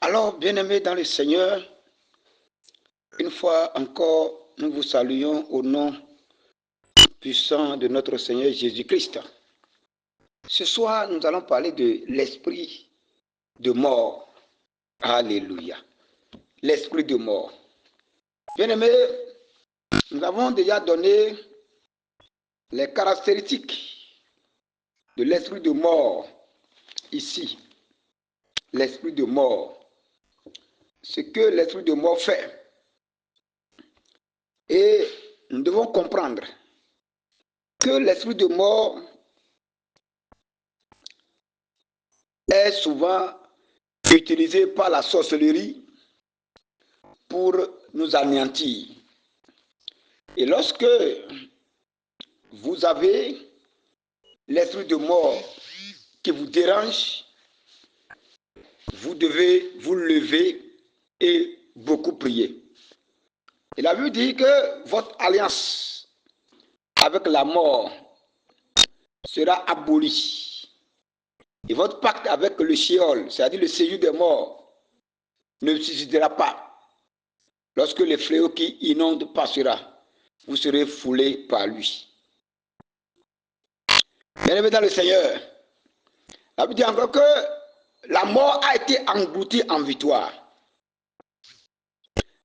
Alors, bien-aimés dans le Seigneur, une fois encore, nous vous saluons au nom puissant de notre Seigneur Jésus-Christ. Ce soir, nous allons parler de l'esprit de mort. Alléluia. L'esprit de mort. Bien-aimés, nous avons déjà donné les caractéristiques de l'esprit de mort ici. L'esprit de mort. Ce que l'esprit de mort fait. Et nous devons comprendre que l'esprit de mort est souvent utilisé par la sorcellerie pour nous anéantir. Et lorsque vous avez l'esprit de mort qui vous dérange, vous devez vous lever et beaucoup prier. Et la Bible dit que votre alliance avec la mort sera abolie. Et votre pacte avec le Sheol, c'est-à-dire le séjour des morts, ne suscitera pas. Lorsque le fléau qui inonde passera, vous serez foulés par lui. Bien-aimés dans le Seigneur, la Bible dit encore que la mort a été engloutie en victoire.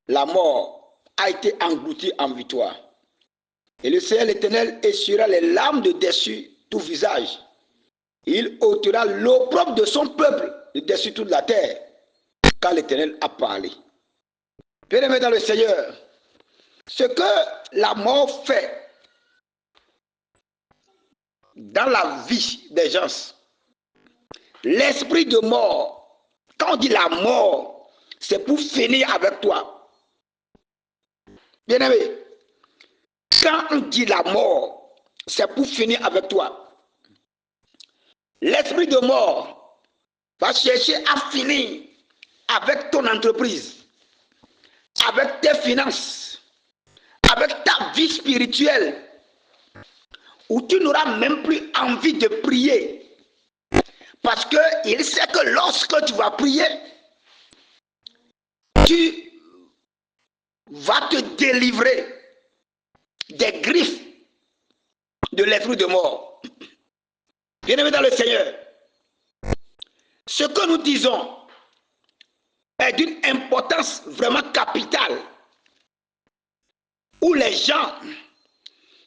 La mort a été engloutie en victoire. Et le Seigneur l'Éternel essuiera les larmes de dessus tout visage. Il ôtera l'opprobre de son peuple de dessus toute la terre, car l'Éternel a parlé. Bien-aimés dans le Seigneur, ce que la mort fait dans la vie des gens, l'esprit de mort, quand on dit la mort, c'est pour finir avec toi. Bien-aimé, quand on dit la mort, c'est pour finir avec toi. L'esprit de mort va chercher à finir avec ton entreprise, avec tes finances, avec ta vie spirituelle, où tu n'auras même plus envie de prier. Parce qu'il sait que lorsque tu vas prier, tu vas te délivrer des griffes de l'esprit de mort. Bien-aimés dans le Seigneur, ce que nous disons est d'une importance vraiment capitale, où les gens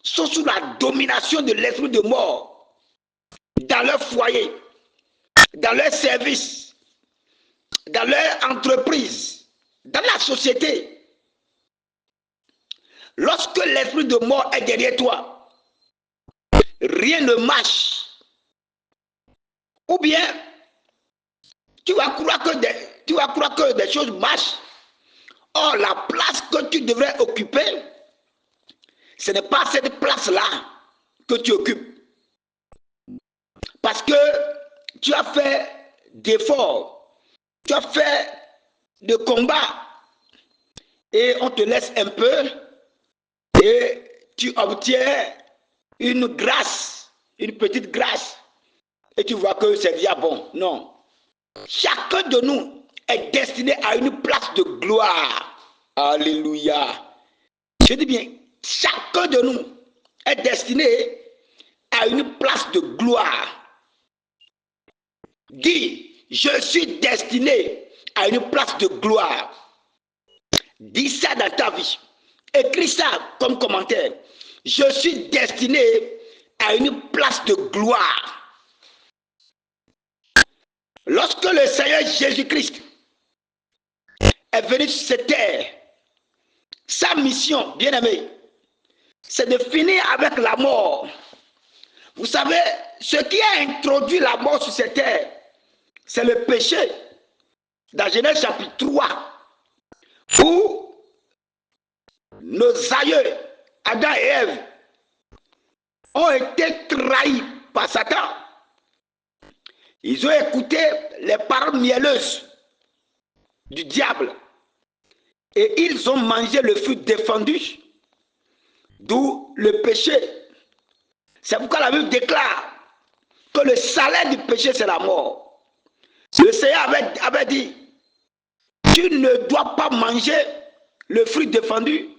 sont sous la domination de l'esprit de mort dans leur foyer, dans leur service, dans leur entreprise, dans la société. Lorsque l'esprit de mort est derrière toi, rien ne marche. Ou bien, tu vas croire que des choses marchent. Or, la place que tu devrais occuper, ce n'est pas cette place-là que tu occupes. Parce que tu as fait d'efforts, tu as fait de combats, et on te laisse un peu, et tu obtiens une grâce, une petite grâce, et tu vois que c'est déjà bon. Non. Chacun de nous est destiné à une place de gloire. Alléluia. Je dis bien, chacun de nous est destiné à une place de gloire. Dis, je suis destiné à une place de gloire. Dis ça dans ta vie. Écris ça comme commentaire. Je suis destiné à une place de gloire. Lorsque le Seigneur Jésus-Christ est venu sur cette terre, sa mission, bien-aimé, c'est de finir avec la mort. Vous savez, ce qui a introduit la mort sur cette terre, c'est le péché. Dans Genèse chapitre 3, où nos aïeux, Adam et Ève, ont été trahis par Satan. Ils ont écouté les paroles mielleuses du diable et ils ont mangé le fruit défendu, d'où le péché. C'est pourquoi la Bible déclare que le salaire du péché, c'est la mort. Le Seigneur avait dit, tu ne dois pas manger le fruit défendu,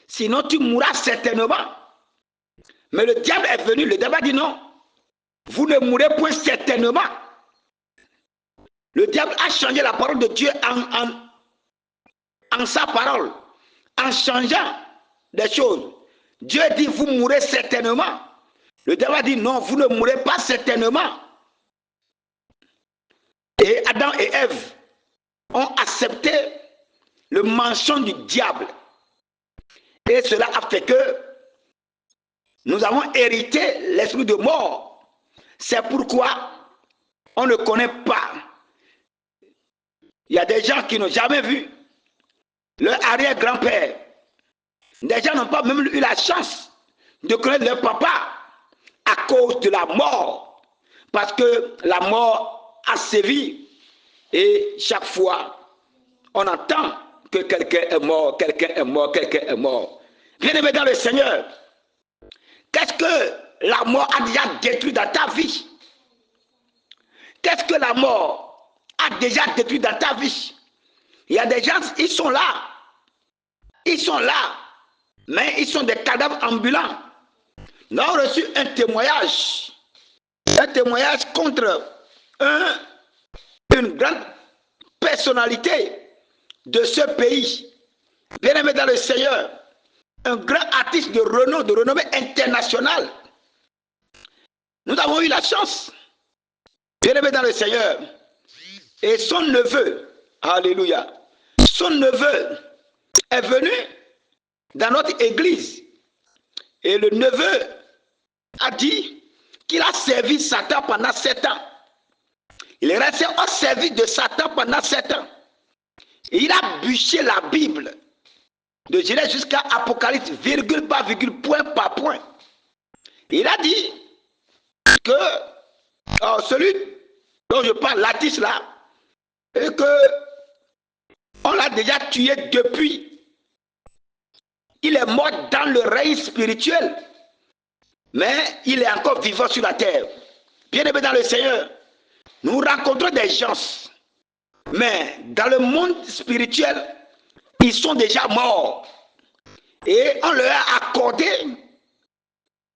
sinon tu mourras certainement. Mais le diable est venu, le diable a dit non, vous ne mourrez point certainement. Le diable a changé la parole de Dieu en sa parole, en changeant des choses. Dieu dit, vous mourrez certainement. Le diable a dit, non, vous ne mourrez pas certainement. Et Adam et Ève ont accepté le mensonge du diable. Et cela a fait que nous avons hérité l'esprit de mort. C'est pourquoi on ne connaît pas. Il y a des gens qui n'ont jamais vu leur arrière-grand-père. Des gens n'ont pas même eu la chance de connaître leur papa à cause de la mort. Parce que la mort a sévi. Et chaque fois, on entend que quelqu'un est mort, quelqu'un est mort, quelqu'un est mort. Bien-aimé dans le Seigneur, qu'est-ce que la mort a déjà détruit dans ta vie? Qu'est-ce que la mort a déjà détruit dans ta vie? Il y a des gens, ils sont là, mais ils sont des cadavres ambulants. Nous avons reçu un témoignage contre une grande personnalité de ce pays, bien-aimé dans le Seigneur, un grand artiste de renommée internationale. Nous avons eu la chance, bien-aimé dans le Seigneur, et son neveu, alléluia, son neveu est venu dans notre église, et le neveu a dit qu'il a servi Satan pendant 7 ans. Il est resté au service de Satan pendant 7 ans. Et il a bûché la Bible de Genèse jusqu'à Apocalypse, virgule par virgule, point par point. Et il a dit que celui dont je parle, l'artiste là, et que on l'a déjà tué depuis. Il est mort dans le règne spirituel, mais il est encore vivant sur la terre. Bien-aimé dans le Seigneur, nous rencontrons des gens, mais dans le monde spirituel, ils sont déjà morts. Et on leur a accordé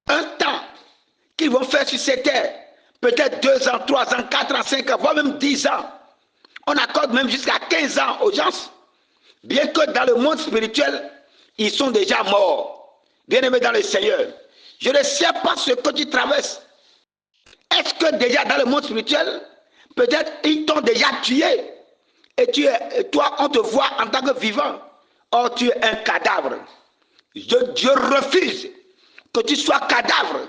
un temps qu'ils vont faire sur cette terre. Peut-être 2 ans, 3 ans, 4 ans, 5 ans, voire même 10 ans. On accorde même jusqu'à 15 ans aux gens. Bien que dans le monde spirituel, ils sont déjà morts. Bien-aimés dans le Seigneur, je ne sais pas ce que tu traverses. Est-ce que déjà dans le monde spirituel, peut-être ils t'ont déjà tué et toi on te voit en tant que vivant. Or tu es un cadavre. Je refuse que tu sois cadavre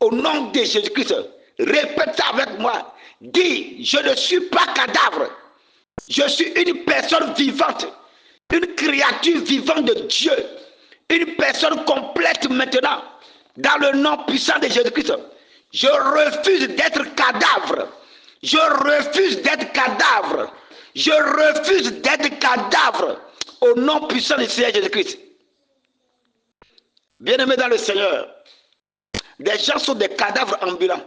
au nom de Jésus-Christ. Répète ça avec moi. Dis, je ne suis pas cadavre. Je suis une personne vivante, une créature vivante de Dieu, une personne complète maintenant, dans le nom puissant de Jésus-Christ. Je refuse d'être cadavre. Je refuse d'être cadavre. Je refuse d'être cadavre au nom puissant du Seigneur Jésus-Christ. Bien-aimés dans le Seigneur, des gens sont des cadavres ambulants.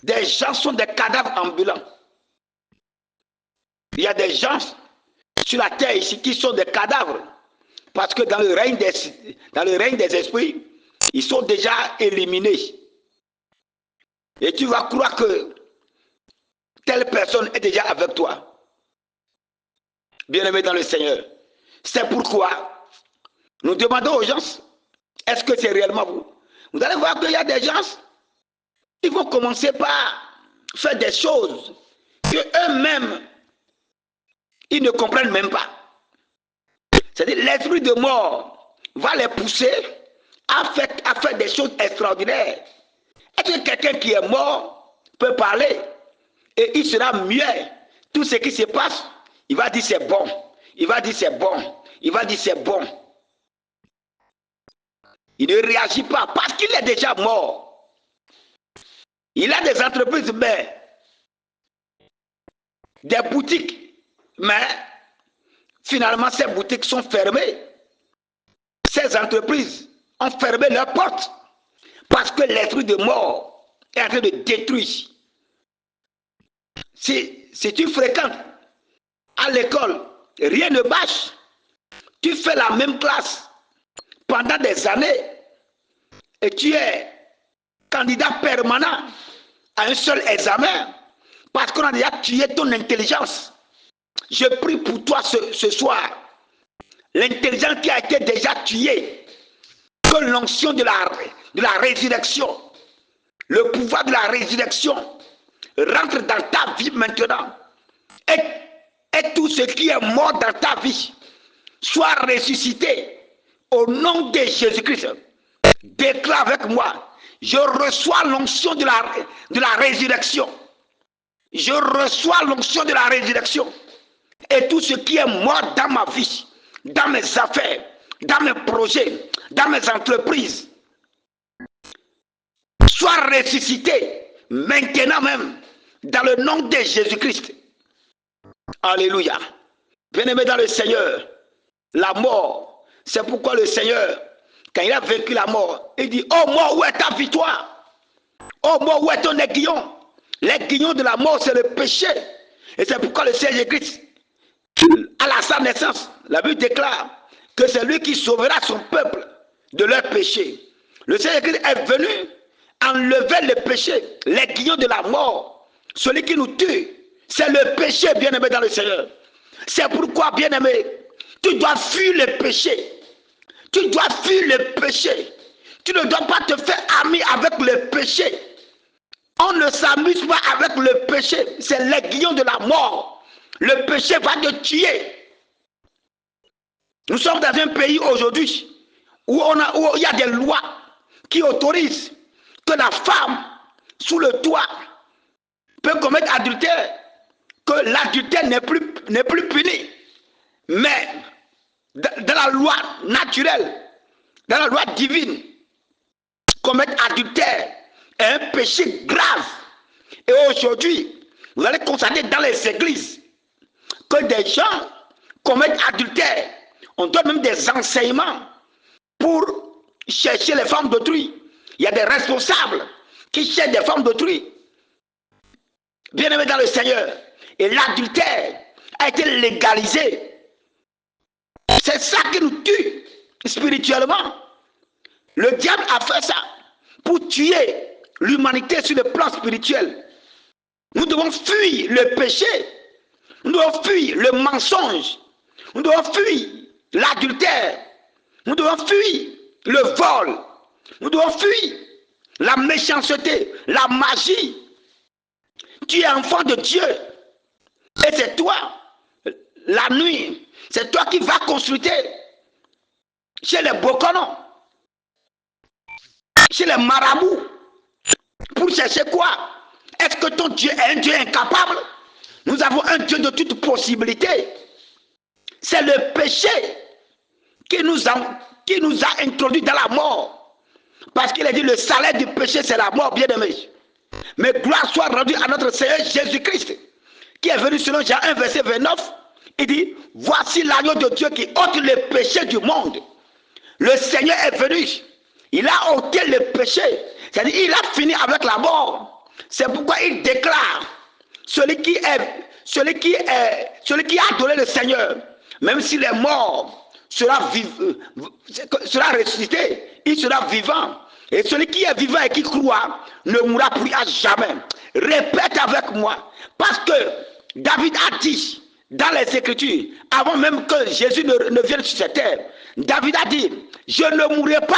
Des gens sont des cadavres ambulants. Il y a des gens sur la terre ici qui sont des cadavres. Parce que dans le règne des esprits, ils sont déjà éliminés. Et tu vas croire que telle personne est déjà avec toi. Bien-aimé dans le Seigneur. C'est pourquoi nous demandons aux gens, est-ce que c'est réellement vous? Vous allez voir qu'il y a des gens, ils vont commencer par faire des choses que eux-mêmes, ils ne comprennent même pas. C'est-à-dire l'esprit de mort va les pousser à faire des choses extraordinaires. Est-ce que quelqu'un qui est mort peut parler et il sera muet? Tout ce qui se passe, il va dire c'est bon. Il va dire c'est bon. Il va dire c'est bon. Il ne réagit pas parce qu'il est déjà mort. Il a des entreprises, mais des boutiques, mais finalement ces boutiques sont fermées. Ces entreprises ont fermé leurs portes parce que l'esprit de mort est en train de détruire. Si tu fréquentes à l'école, rien ne marche. Tu fais la même classe pendant des années et tu es candidat permanent à un seul examen parce qu'on a déjà tué ton intelligence. Je prie pour toi ce soir. L'intelligence qui a été déjà tuée, que l'onction de la résurrection, le pouvoir de la résurrection rentre dans ta vie maintenant. Et tout ce qui est mort dans ta vie soit ressuscité au nom de Jésus-Christ. Déclare avec moi, je reçois l'onction de la résurrection. Je reçois l'onction de la résurrection. Et tout ce qui est mort dans ma vie, dans mes affaires, dans mes projets, dans mes entreprises, soit ressuscité maintenant même dans le nom de Jésus-Christ. Alléluia. Bien-aimé dans le Seigneur, la mort, c'est pourquoi le Seigneur, quand il a vaincu la mort, il dit, oh mort, où est ta victoire? Oh mort, où est ton aiguillon? L'aiguillon de la mort, c'est le péché. Et c'est pourquoi le Seigneur Jésus-Christ, à sa naissance, la Bible déclare que c'est lui qui sauvera son peuple de leur péché. Le Seigneur Jésus est venu enlever le péché, l'aiguillon de la mort, celui qui nous tue. C'est le péché, bien-aimé dans le Seigneur. C'est pourquoi, bien-aimé, tu dois fuir le péché. Tu dois fuir le péché. Tu ne dois pas te faire ami avec le péché. On ne s'amuse pas avec le péché. C'est l'aiguillon de la mort. Le péché va te tuer. Nous sommes dans un pays aujourd'hui où il y a des lois qui autorisent que la femme sous le toit peut commettre adultère, que l'adultère n'est plus puni. Mais dans la loi naturelle, dans la loi divine, commettre adultère est un péché grave. Et aujourd'hui, vous allez constater dans les églises que des gens commettent adultère. On donne même des enseignements pour chercher les femmes d'autrui. Il y a des responsables qui cherchent des femmes d'autrui. Bien-aimés dans le Seigneur. Et l'adultère a été légalisé. C'est ça qui nous tue spirituellement. Le diable a fait ça pour tuer l'humanité sur le plan spirituel. Nous devons fuir le péché. Nous devons fuir le mensonge. Nous devons fuir l'adultère. Nous devons fuir le vol. Nous devons fuir la méchanceté, la magie. Tu es enfant de Dieu. Et c'est toi, la nuit, c'est toi qui vas consulter chez les boconons, chez les marabouts, pour chercher quoi? Est-ce que ton Dieu est un Dieu incapable? Nous avons un Dieu de toute possibilité. C'est le péché qui nous a introduits dans la mort. Parce qu'il a dit le salaire du péché, c'est la mort, bien-aimé. Mais gloire soit rendue à notre Seigneur Jésus-Christ, qui est venu selon Jean 1, verset 29. Il dit, voici l'agneau de Dieu qui ôte le péché du monde. Le Seigneur est venu. Il a ôté le péché. C'est-à-dire, il a fini avec la mort. C'est pourquoi il déclare, celui qui a adoré le Seigneur, même s'il est mort, sera ressuscité, il sera vivant. Et celui qui est vivant et qui croit ne mourra plus à jamais. Répète avec moi, parce que David a dit dans les Écritures, avant même que Jésus ne vienne sur cette terre, David a dit, je ne mourrai pas,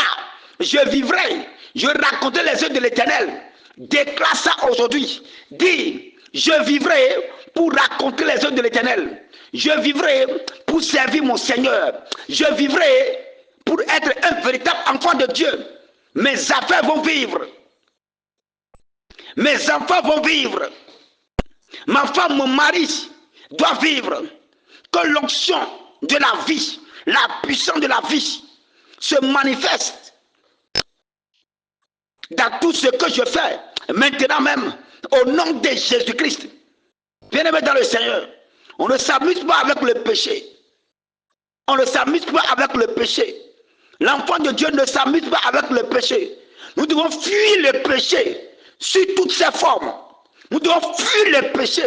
je vivrai, je raconterai les œuvres de l'Éternel. Déclare ça aujourd'hui. Dis, je vivrai pour raconter les œuvres de l'Éternel. Je vivrai pour servir mon Seigneur. Je vivrai pour être un véritable enfant de Dieu. Mes affaires vont vivre. Mes enfants vont vivre. Ma femme, mon mari doit vivre. Que l'onction de la vie, la puissance de la vie se manifeste dans tout ce que je fais. Maintenant même, au nom de Jésus-Christ. Bien-aimés dans le Seigneur, on ne s'amuse pas avec le péché. On ne s'amuse pas avec le péché. L'enfant de Dieu ne s'amuse pas avec le péché. Nous devons fuir le péché sous toutes ses formes. Nous devons fuir le péché,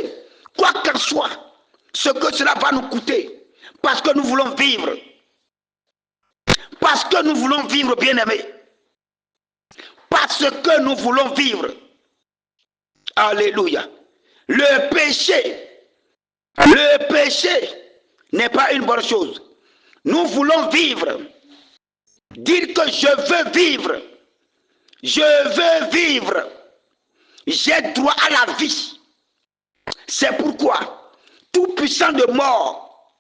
quoi qu'en soit. ce que cela va nous coûter, parce que nous voulons vivre. Parce que nous voulons vivre, bien-aimés. Parce que nous voulons vivre. Alléluia. Le péché n'est pas une bonne chose. Nous voulons vivre. Dire que je veux vivre. Je veux vivre. J'ai droit à la vie. C'est pourquoi tout puissant de mort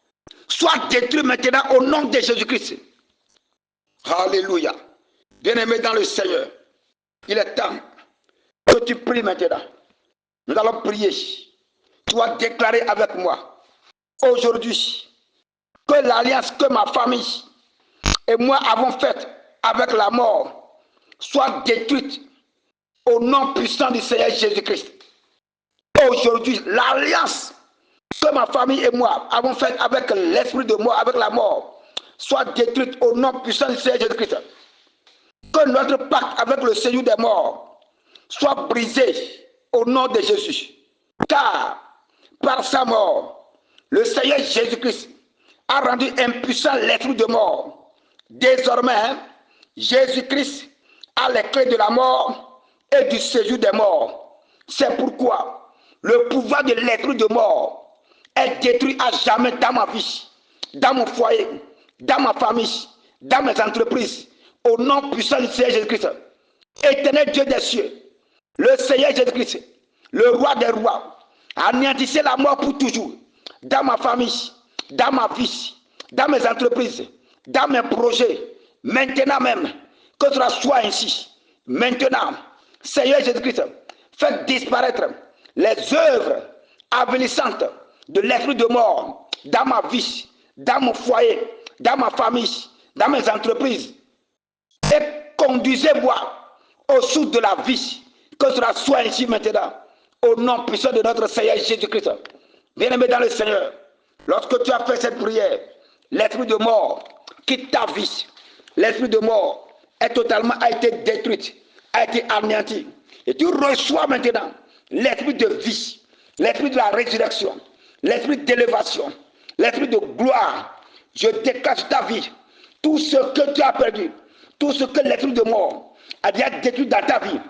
soit détruit maintenant au nom de Jésus-Christ. Alléluia. Bien-aimé dans le Seigneur, il est temps que tu pries maintenant. Nous allons prier. Tu vas déclarer avec moi aujourd'hui que l'alliance que ma famille et moi avons faite avec la mort soit détruite au nom puissant du Seigneur Jésus-Christ. Aujourd'hui, l'alliance que ma famille et moi avons faite avec l'esprit de mort, avec la mort, soit détruite au nom puissant du Seigneur Jésus-Christ. Que notre pacte avec le Seigneur des morts soit brisé au nom de Jésus. Car par sa mort, le Seigneur Jésus-Christ a rendu impuissant l'esprit de mort. Désormais, Jésus-Christ a les clés de la mort et du séjour des morts. C'est pourquoi le pouvoir de l'esprit de mort est détruit à jamais dans ma vie, dans mon foyer, dans ma famille, dans mes entreprises, au nom puissant du Seigneur Jésus-Christ. Éternel Dieu des cieux, le Seigneur Jésus-Christ, le roi des rois, anéantissez la mort pour toujours dans ma famille, dans ma vie, dans mes entreprises, dans mes projets, maintenant même, que cela soit ainsi. Maintenant, Seigneur Jésus-Christ, faites disparaître les œuvres avilissantes de l'esprit de mort dans ma vie, dans mon foyer, dans ma famille, dans mes entreprises, et conduisez-moi au sous de la vie, que cela soit ainsi maintenant, au nom puissant de notre Seigneur Jésus-Christ. Bien-aimé dans le Seigneur, lorsque tu as fait cette prière, l'esprit de mort quitte ta vie. L'esprit de mort a été détruit, a été anéanti. Et tu reçois maintenant l'esprit de vie, l'esprit de la résurrection, l'esprit d'élévation, l'esprit de gloire. Je déclare sur ta vie tout ce que tu as perdu, tout ce que l'esprit de mort a déjà détruit dans ta vie.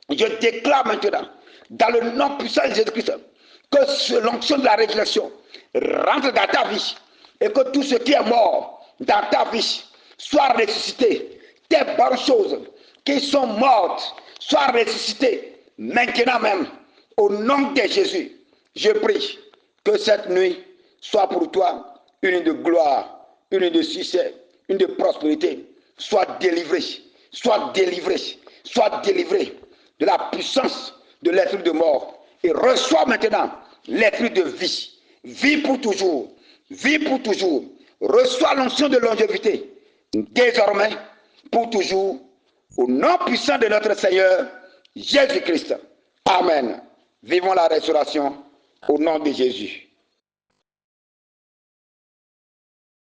Je déclare maintenant, dans le nom puissant de Jésus-Christ, que l'onction de la résurrection rentre dans ta vie et que tout ce qui est mort dans ta vie soit ressuscité. Tes bonnes choses qui sont mortes soient ressuscitées maintenant même. Au nom de Jésus, je prie que cette nuit soit pour toi une de gloire, une de succès, une de prospérité. Sois délivré, sois délivré, sois délivré de la puissance de l'esprit de mort et reçois maintenant l'esprit de vie. Vie pour toujours, vie pour toujours. Reçois l'onction de longévité, désormais, pour toujours, au nom puissant de notre Seigneur Jésus-Christ. Amen. Vivons la restauration au nom de Jésus.